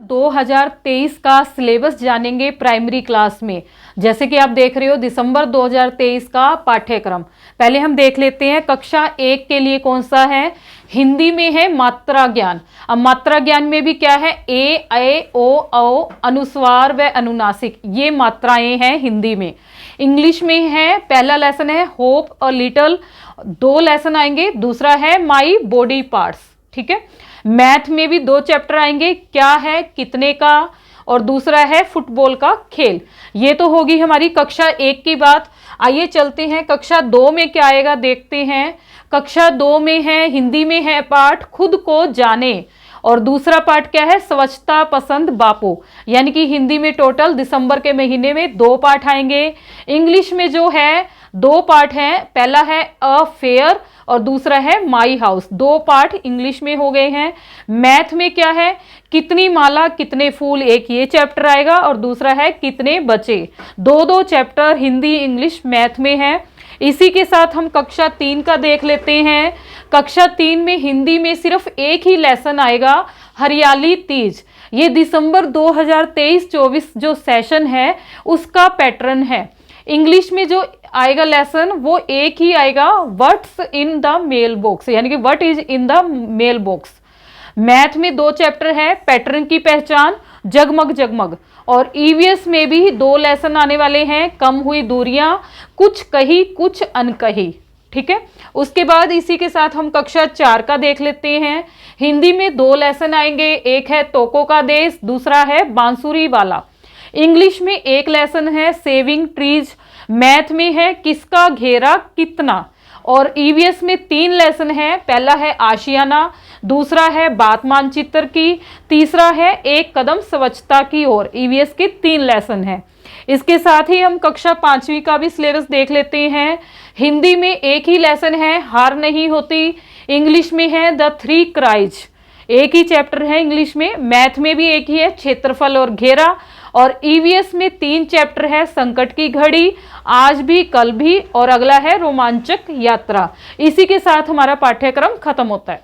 2023 का सिलेबस जानेंगे primary class में। जैसे कि आप देख रहे हो दिसंबर 2023 का पाठ्यक्रम। पहले हम देख लेते हैं कक्षा 1 के लिए कौन सा है। हिंदी में है मात्रा ज्ञान। अब मात्रा ज्ञान में भी क्या है, ए, ऐ, ओ, औ, अनुस्वार व अनुनासिक, ये मात्राएं हैं हिंदी में। इंग्लिश में है पहला लेसन है होप अ लिटिल, 2 लेसन आएंगे। दूसरा है माई बॉडी पार्ट्स, ठीक है। मैथ में भी 2 चैप्टर आएंगे, क्या है कितने का, और दूसरा है फुटबॉल का खेल। ये तो होगी हमारी कक्षा 1 की बात। आइए चलते हैं कक्षा 2 में क्या आएगा, देखते हैं। कक्षा 2 में है हिंदी में है पाठ खुद को जाने, और दूसरा पाठ क्या है, स्वच्छता पसंद बापू। यानी कि हिंदी में टोटल दिसंबर के महीने में 2 पाठ आएंगे। इंग्लिश में जो है 2 पाठ हैं, पहला है अ फेयर और दूसरा है माई हाउस। 2 पाठ इंग्लिश में हो गए हैं। मैथ में क्या है, कितनी माला कितने फूल, एक ये चैप्टर आएगा और दूसरा है कितने बचे। 2 चैप्टर हिंदी इंग्लिश मैथ में है। इसी के साथ हम कक्षा 3 का देख लेते हैं। कक्षा 3 में हिंदी में सिर्फ एक ही लेसन आएगा, हरियाली तीज। ये दिसंबर 2023-24 जो सेशन है उसका पैटर्न है। इंग्लिश में जो आएगा लेसन वो एक ही आएगा, what's in the mail box, यानी कि what is in the mail box. Math में 2 चैप्टर है, पैटर्न की पहचान, जगमग जगमग, और ईवीएस में भी 2 लेसन आने वाले हैं, कम हुई दूरियां, कुछ कही कुछ अनकही, ठीक है। उसके बाद इसी के साथ हम कक्षा 4 का देख लेते हैं। हिंदी में 2 लेसन आएंगे, एक है तोको का देश, दूसरा है बांसुरी वाला। इंग्लिश में 1 लेसन है सेविंग ट्रीज। मैथ में है किसका घेरा कितना, और ईवीएस में 3 लेसन है, पहला है आशियाना, दूसरा है बात मानचित्र की, तीसरा है एक कदम स्वच्छता की ओर। ईवीएस के 3 लेसन है। इसके साथ ही हम कक्षा 5वीं का भी सिलेबस देख लेते हैं। हिंदी में एक ही लेसन है, हार नहीं होती। इंग्लिश में है द 3 क्राइज, एक ही चैप्टर है इंग्लिश में। मैथ में भी एक ही है, क्षेत्रफल और घेरा, और ईवीएस में 3 चैप्टर है, संकट की घड़ी, आज भी कल भी, और अगला है रोमांचक यात्रा। इसी के साथ हमारा पाठ्यक्रम खत्म होता है।